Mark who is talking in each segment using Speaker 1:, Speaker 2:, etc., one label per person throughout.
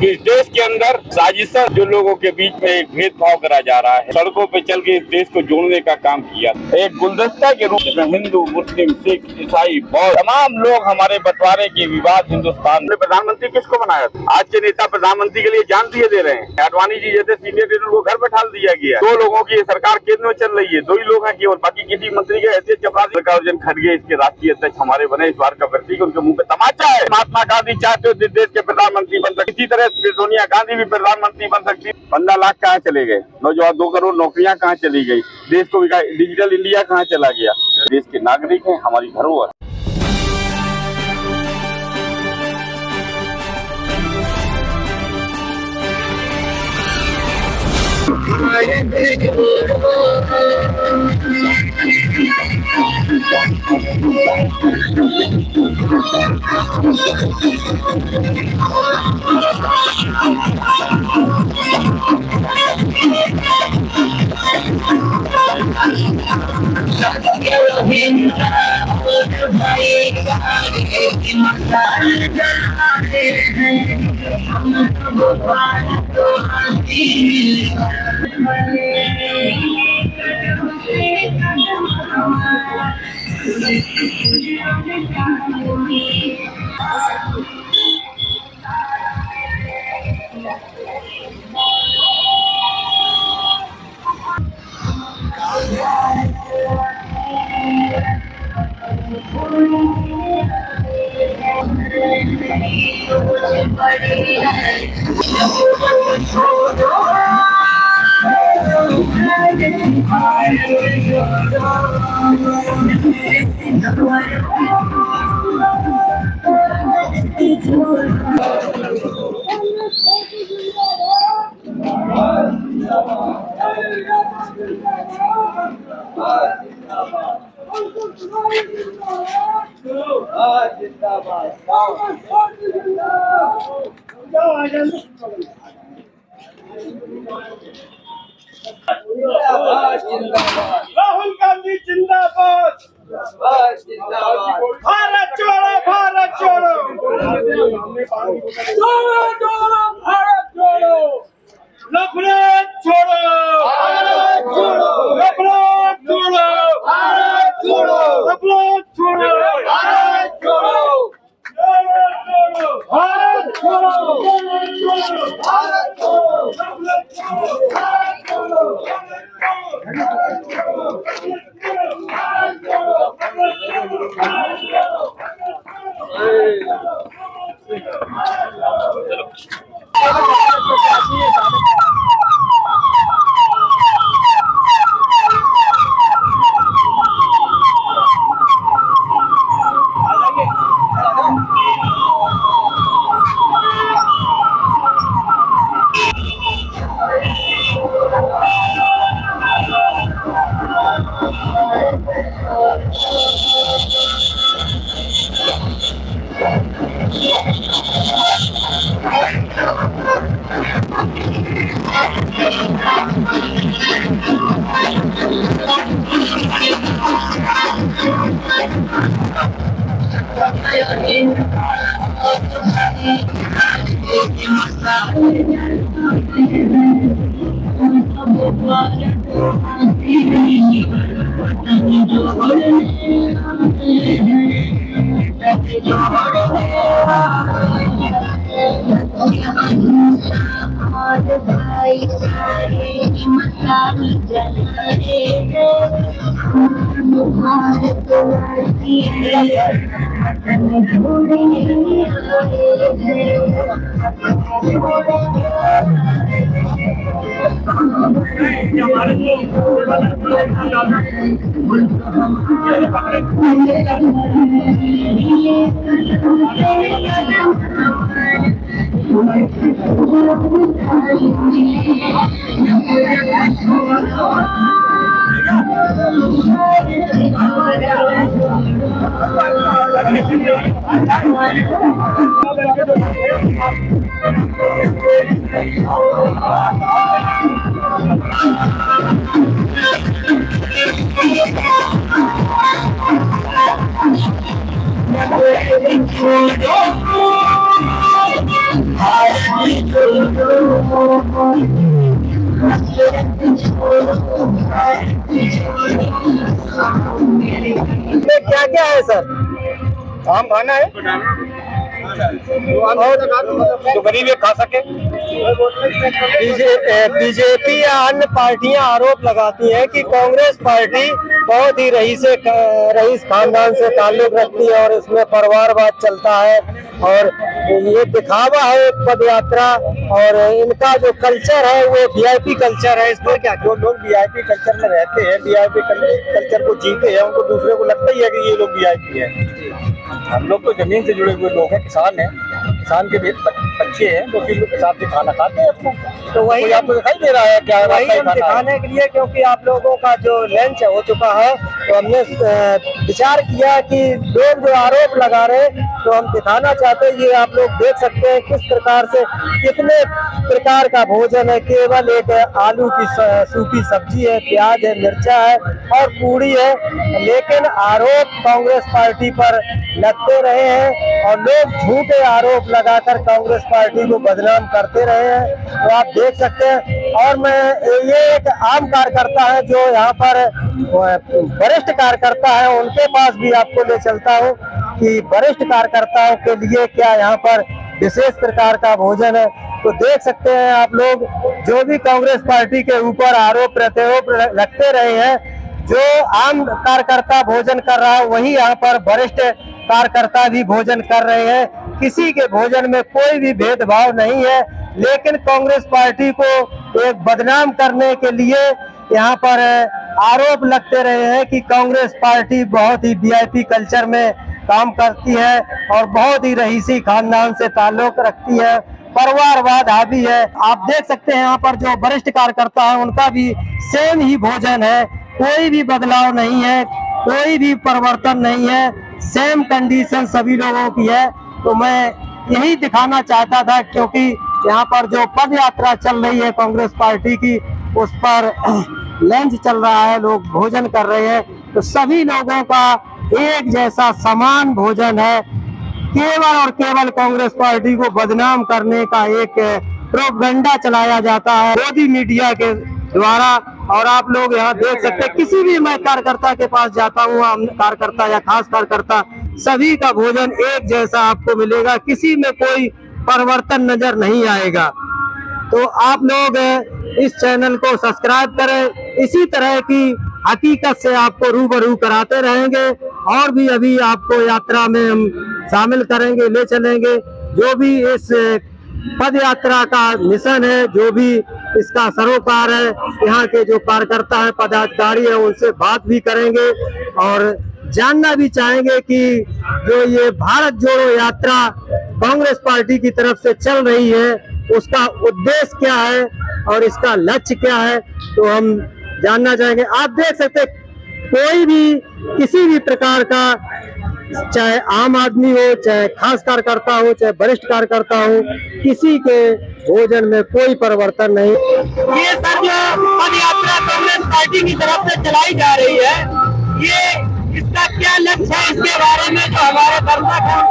Speaker 1: इस देश के अंदर साजिशा जो लोगों के बीच में एक भेदभाव करा जा रहा है, सड़कों पे चल के इस देश को जोड़ने का काम किया। एक गुलदस्ता के रूप में हिंदू, मुस्लिम, सिख, ईसाई, बौद्ध तमाम लोग हमारे बंटवारे के विवाद हिंदुस्तान में प्रधानमंत्री किसको बनाया था? आज के नेता प्रधानमंत्री के लिए जान दिए दे रहे हैं। आडवाणी जी जैसे सीनियर लीडर को घर बैठा दिया गया। दो लोगों की सरकार केंद्र में चल रही है, दो ही लोग हैं केवल, बाकी किसी मंत्री के ऐसे चपरासी। मल्लिकार्जुन खड़गे इसके राष्ट्रीय अध्यक्ष हमारे बने, इस बार का प्रतीक उनके मुंह पे तमाचा है। महात्मा गांधी चाहते हो देश के प्रधानमंत्री बन सकते, इसी तरह सोनिया गांधी भी प्रधानमंत्री बन सकती। 15 लाख कहाँ चले गए? नौजवान 2 करोड़ नौकरियां कहाँ चली गई? देश को डिजिटल इंडिया कहाँ चला गया? देश के नागरिक हैं, हमारी धरोहर।
Speaker 2: राहुल गांधी जिंदाबाद, भारत छोड़ो, भारत छोड़ो, छोड़ो छोड़ो भारत छोड़ो, नफरत छोड़ो, भारत छोड़ो, नफरत छोड़ो, भारत छोड़ो, नफरत छोड़ो, भारत छोड़ो, भारत छोड़ो, भारत छोड़ो, नफरत छोड़ो, भारत छोड़ो,
Speaker 3: क्या क्या है सर? आम खाना है जो गरीब ये खा सके। बीजेपी या अन्य पार्टियां आरोप लगाती हैं कि कांग्रेस पार्टी बहुत ही रईस खानदान से ताल्लुक रखती है और इसमें परिवारवाद चलता है और ये दिखावा है एक पद यात्रा और इनका जो कल्चर है वो वीआईपी कल्चर है। इस पर क्या, जो लोग वीआईपी कल्चर में रहते हैं, वीआईपी कल्चर को जीते हैं, उनको दूसरे को लगता ही है कि ये लोग वीआईपी है। हम लोग तो जमीन से जुड़े हुए लोग हैं, किसान हैं, किसान के भी बच्चे हैं जो कि किसान के खाना खाते हैं अपना। तो वही आपको दिखाई दे रहा है क्या? वही हम दिखाने के लिए, क्योंकि आप लोगों का जो लंच हो चुका है तो हमने विचार किया कि लोग जो आरोप लगा रहे तो हम दिखाना चाहते हैं। ये आप लोग देख सकते हैं किस प्रकार से कितने प्रकार का भोजन है। केवल एक आलू की सूखी सब्जी है, प्याज है, मिर्चा है और पूड़ी है, लेकिन आरोप कांग्रेस पार्टी पर लगते रहे हैं और लोग झूठे आरोप लगाकर कांग्रेस पार्टी को बदनाम करते रहे हैं। तो आप देख सकते हैं। और मैं ये एक आम कार्यकर्ता है जो यहाँ पर वरिष्ठ कार्यकर्ता है, उनके पास भी आपको ले चलता हूँ कि वरिष्ठ कार्यकर्ताओं के लिए क्या यहाँ पर विशेष प्रकार का भोजन है। तो देख सकते हैं आप लोग, जो भी कांग्रेस पार्टी के ऊपर आरोप प्रत्यारोप लगते रहे हैं, जो आम कार्यकर्ता भोजन कर रहा है वही यहाँ पर वरिष्ठ कार्यकर्ता भी भोजन कर रहे हैं। किसी के भोजन में कोई भी भेदभाव नहीं है, लेकिन कांग्रेस पार्टी को एक बदनाम करने के लिए यहाँ पर आरोप लगते रहे हैं कि कांग्रेस पार्टी बहुत ही वीआईपी कल्चर में काम करती है और बहुत ही रईसी खानदान से ताल्लुक रखती है, परिवारवाद हावी है। आप देख सकते हैं यहाँ पर जो वरिष्ठ कार्यकर्ता है उनका भी सेम ही भोजन है, कोई भी बदलाव नहीं है, कोई भी परिवर्तन नहीं है, सेम कंडीशन सभी लोगों की है। तो मैं यही दिखाना चाहता था, क्योंकि यहाँ पर जो पद यात्रा चल रही है कांग्रेस पार्टी की, उस पर लंच चल रहा है, लोग भोजन कर रहे हैं, तो सभी लोगों का एक जैसा समान भोजन है। केवल और केवल कांग्रेस पार्टी को बदनाम करने का एक प्रोपेगेंडा चलाया जाता है मोदी मीडिया के द्वारा। और आप लोग यहाँ देख सकते हैं, किसी भी मैं कार्यकर्ता के पास जाता हूँ, कार्यकर्ता या खास कार्यकर्ता, सभी का भोजन एक जैसा आपको मिलेगा, किसी में कोई परिवर्तन नजर नहीं आएगा। तो आप लोग इस चैनल को सब्सक्राइब करें, इसी तरह की हकीकत से आपको रूबरू कराते रहेंगे और भी अभी आपको यात्रा में हम शामिल करेंगे, ले चलेंगे। जो भी इस पद यात्रा का मिशन है, जो भी इसका सरोकार है, यहाँ के जो कार्यकर्ता है, पदाधिकारी है, उनसे बात भी करेंगे और जानना भी चाहेंगे कि जो ये भारत जोड़ो यात्रा कांग्रेस पार्टी की तरफ से चल रही है, उसका उद्देश्य क्या है और इसका लक्ष्य क्या है, तो हम जानना चाहेंगे। आप देख सकते हैं, कोई भी किसी भी प्रकार का, चाहे आम आदमी हो, चाहे खास कार्यकर्ता हो, चाहे वरिष्ठ कार्यकर्ता हो, किसी के भोजन में कोई परिवर्तन नहीं। ये सर जो पद यात्रा कांग्रेस पार्टी की तरफ से चलाई जा रही है, ये इसका क्या लक्ष्य है, इसके बारे में जो हमारे दर्शक हैं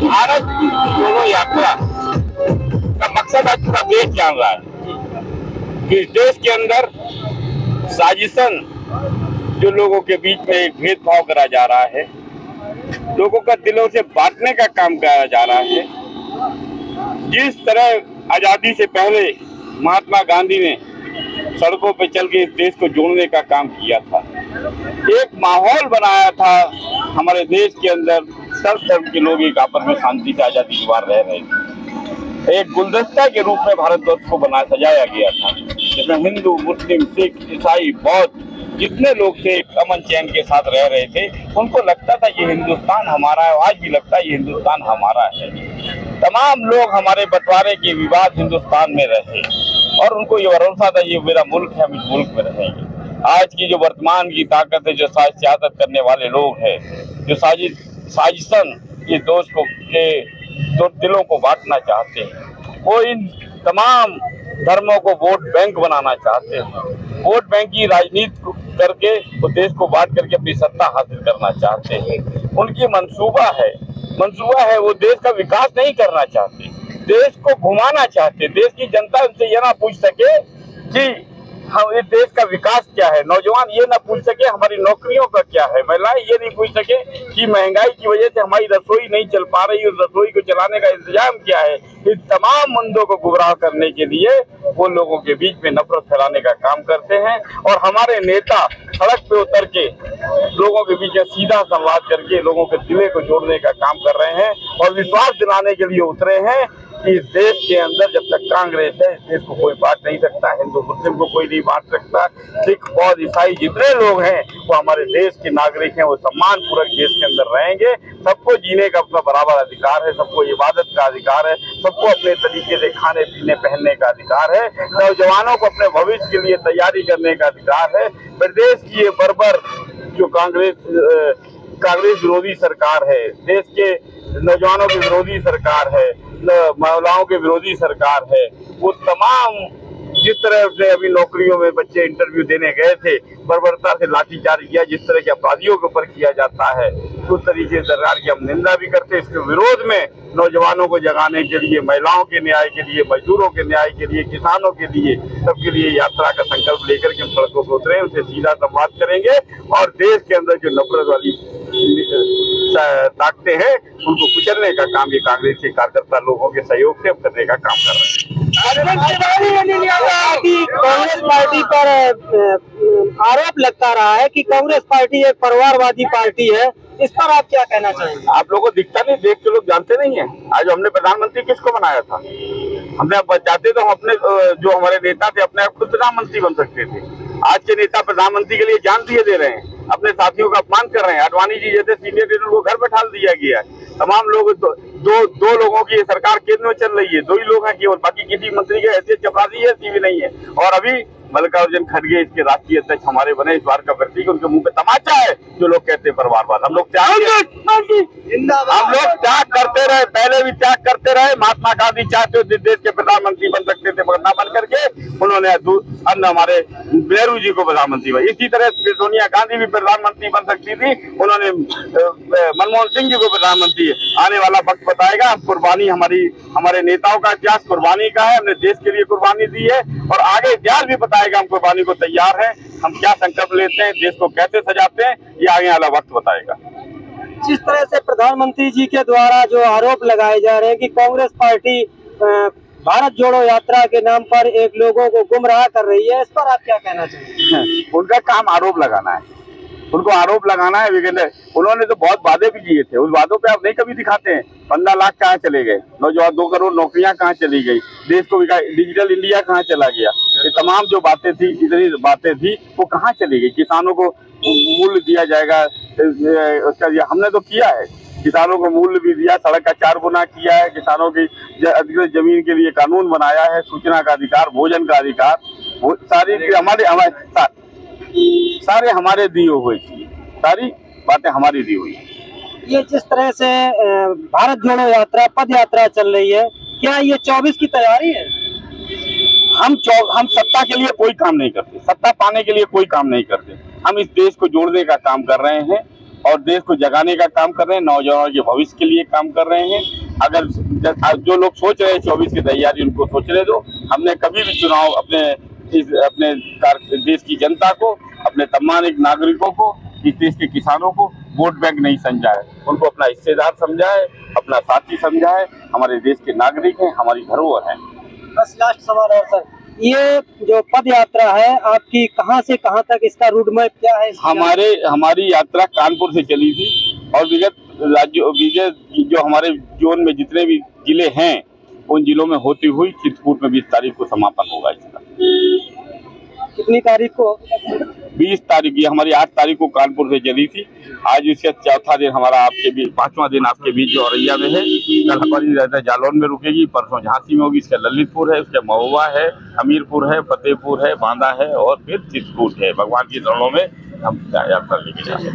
Speaker 1: भारत जोड़ो यात्रा का मकसद आज पूरा देश जान रहा है कि इस देश के अंदर साजिशन जो लोगों के बीच में एक भेदभाव करा जा रहा है, लोगों का दिलों से बांटने का काम किया जा रहा है। जिस तरह आजादी से पहले महात्मा गांधी ने सड़कों पे चल के इस देश को जोड़ने का काम किया था, एक माहौल बनाया था हमारे देश के अंदर, सब धर्म के लोग एक आपस में शांति से आजादी के बाद रह रहे थे। एक गुलदस्ता के रूप में भारतवर्ष को सजाया गया था, जिसमें हिंदू, मुस्लिम, सिख, ईसाई, बौद्ध जितने लोग थे अमन चैन के साथ रह रहे थे। उनको लगता था ये हिंदुस्तान हमारा है, आज भी लगता है ये हिंदुस्तान हमारा है। तमाम लोग हमारे बंटवारे के विवाद हिंदुस्तान में रहे और उनको ये भरोसा था ये मेरा मुल्क है, हम इस मुल्क में रहेंगे। आज की जो वर्तमान की ताकत है, जो सियासत करने वाले लोग हैं, जो साजिशन ये दोस्त को के दो दिलों को बांटना चाहते हैं, वो इन तमाम धर्मों को वोट बैंक बनाना चाहते हैं। वोट बैंक की राजनीति करके वो देश को बांट करके अपनी सत्ता हासिल करना चाहते हैं। उनकी मंसूबा है मंसूबा है वो देश का विकास नहीं करना चाहते, देश को घुमाना चाहते। देश की जनता उनसे ये ना पूछ सके कि हम इस देश का विकास क्या है, नौजवान ये ना पूछ सके हमारी नौकरियों का क्या है, महिलाएं ये नहीं पूछ सके कि महंगाई की वजह से हमारी रसोई नहीं चल पा रही, उस रसोई को चलाने का इंतजाम क्या है। इस तमाम मुद्दों को गुमराह करने के लिए वो लोगों के बीच में नफरत फैलाने का काम करते हैं और हमारे नेता सड़क पे उतर के लोगों के बीच में सीधा संवाद करके लोगों के दिले को जोड़ने का काम कर रहे हैं और विश्वास दिलाने के लिए उतरे हैं कि इस देश के अंदर जब तक कांग्रेस है इस देश को कोई बांट नहीं सकता, हिंदू मुस्लिम को कोई नहीं बांट सकता, सिख बौद्ध ईसाई जितने लोग हैं वो हमारे देश के नागरिक हैं, वो सम्मान पूर्वक देश के अंदर रहेंगे। सबको जीने का अपना बराबर अधिकार है, सबको इबादत का अधिकार है, सबको अपने तरीके से खाने पीने पहनने का अधिकार है, नौजवानों को अपने भविष्य के लिए तैयारी करने का अधिकार है। प्रदेश की ये बर्बर जो कांग्रेस विरोधी सरकार है, देश के नौजवानों की विरोधी सरकार है, महिलाओं के विरोधी सरकार है, वो तमाम जिस तरह से अभी नौकरियों में बच्चे इंटरव्यू देने गए थे, बर्बरता से लाठीचार्ज किया जिस तरह के अपराधियों के ऊपर किया जाता है, उस तरीके से सरकार की हम निंदा भी करते हैं। इसके विरोध में नौजवानों को जगाने के लिए, महिलाओं के न्याय के लिए, मजदूरों के न्याय के लिए, किसानों के लिए, सबके लिए यात्रा का संकल्प लेकर के हम सड़कों पर उतरे, उनसे सीधा संवाद करेंगे और देश के अंदर जो नफरत वाली ताकतें हैं उनको कुचलने का काम ये कांग्रेस के कार्यकर्ता लोगों के सहयोग से करने का काम कर रहे हैं।
Speaker 3: कांग्रेस पार्टी पर आरोप लगता रहा है कि कांग्रेस पार्टी एक परिवारवादी पार्टी है, इस पर आप क्या कहना चाहेंगे?
Speaker 1: आप लोगों को दिखता नहीं, देख के लोग जानते नहीं है। आज हमने प्रधानमंत्री किसको बनाया था, हमने चाहते तो हम अपने जो हमारे नेता थे अपने आप खुद प्रधानमंत्री बन सकते थे। आज के नेता प्रधानमंत्री के लिए जान दिए दे रहे हैं, अपने साथियों का अपमान कर रहे हैं। आडवाणी जी जैसे सीनियर लीडर को घर बैठा दिया गया है। तमाम लोग दो लोगों की सरकार केंद्र में चल रही है, 2 ही लोग हैं केवल, बाकी किसी मंत्री की हैसियत चपरासी है भी नहीं है। और अभी मल्लिकार्जुन खड़गे इसके राष्ट्रीय अध्यक्ष हमारे बने, इस बार का प्रतीक उनके मुंह पे तमाचा है जो लोग कहते हैं परिवारवाद। हम लोग त्याग करते रहे, पहले भी त्याग करते रहे। महात्मा गांधी चाहते थे देश के प्रधानमंत्री बन सकते थे मगर ना बन करके उन्होंने हमारे नेहरू जी को प्रधानमंत्री बना। इसी तरह सोनिया गांधी भी प्रधानमंत्री बन सकती थी, उन्होंने मनमोहन सिंह जी को प्रधानमंत्री। आने वाला वक्त बताएगा। कुर्बानी हमारे नेताओं का इतिहास कुर्बानी का है, हमने देश के लिए कुर्बानी दी है और आगे इतिहास भी बताएगा हम कुर्बानी को तैयार हैं। हम क्या संकल्प लेते हैं, देश को कैसे सजाते हैं, ये आगे वाला वक्त बताएगा।
Speaker 3: जिस तरह से प्रधानमंत्री जी के द्वारा जो आरोप लगाए जा रहे हैं कि कांग्रेस पार्टी भारत जोड़ो यात्रा के नाम पर एक लोगों को गुमराह कर रही है, इस पर आप क्या कहना चाहेंगे?
Speaker 1: उनका काम आरोप लगाना है, उनको आरोप लगाना है। उन्होंने तो बहुत वादे भी किए थे, उस वादों पे आप नहीं कभी दिखाते हैं। 15 लाख कहाँ चले गए, नौजवान 2 करोड़ नौकरियां कहाँ चली गई, देश को डिजिटल इंडिया कहाँ चला गया, ये तमाम जो बातें थी, इतनी बातें थी वो कहाँ चली गई। किसानों को मूल्य दिया जाएगा, उसका हमने तो किया है, किसानों को मूल्य भी दिया, सड़क का 4 गुना किया है, किसानों की अधिकृत जमीन के लिए कानून बनाया है, सूचना का अधिकार, भोजन का अधिकार, वो सारी सारे हमारे दिए हुए, सारी बातें हमारी दी हुई है।
Speaker 3: ये जिस तरह से भारत जोड़ो यात्रा पद यात्रा चल रही है, क्या ये 24 की तैयारी है?
Speaker 1: हम सत्ता के लिए कोई काम नहीं करते, सत्ता पाने के लिए कोई काम नहीं करते। हम इस देश को जोड़ने का काम कर रहे हैं और देश को जगाने का काम कर रहे हैं, नौजवानों के भविष्य के लिए काम कर रहे हैं। अगर जो लोग सोच रहे हैं 24 की तैयारी, उनको सोचने दो। हमने कभी भी चुनाव अपने देश की जनता को, अपने सम्मानित नागरिकों को, इस देश के किसानों को वोट बैंक नहीं समझा है, उनको अपना हिस्सेदार समझा है, अपना साथी समझा है। हमारे देश के नागरिक हैं, हमारी धरोहर है।
Speaker 3: बस लास्ट सवाल है सर, ये जो पद यात्रा है आपकी कहां से कहां तक, इसका रूट मैप क्या है?
Speaker 1: हमारी यात्रा कानपुर से चली थी और विगत जो हमारे जोन में जितने भी जिले हैं उन जिलों में होती हुई चित्रकूट में 20 तारीख को समापन होगा इसका।
Speaker 3: कितनी तारीख को?
Speaker 1: 20 तारीख। ये हमारी 8 तारीख को कानपुर से चली थी। आज इसका 4था दिन हमारा आपके बीच, 5वां दिन आपके बीच जो औरैया में है। कल हमारी रहता जालौन में रुकेगी, परसों झांसी में होगी, इसका ललितपुर है, इसका महुआ है, हमीरपुर है, फतेहपुर है, बांदा है और फिर चित्रकूट है। भगवान की चरणों में हम यात्रा लेके जाएंगे।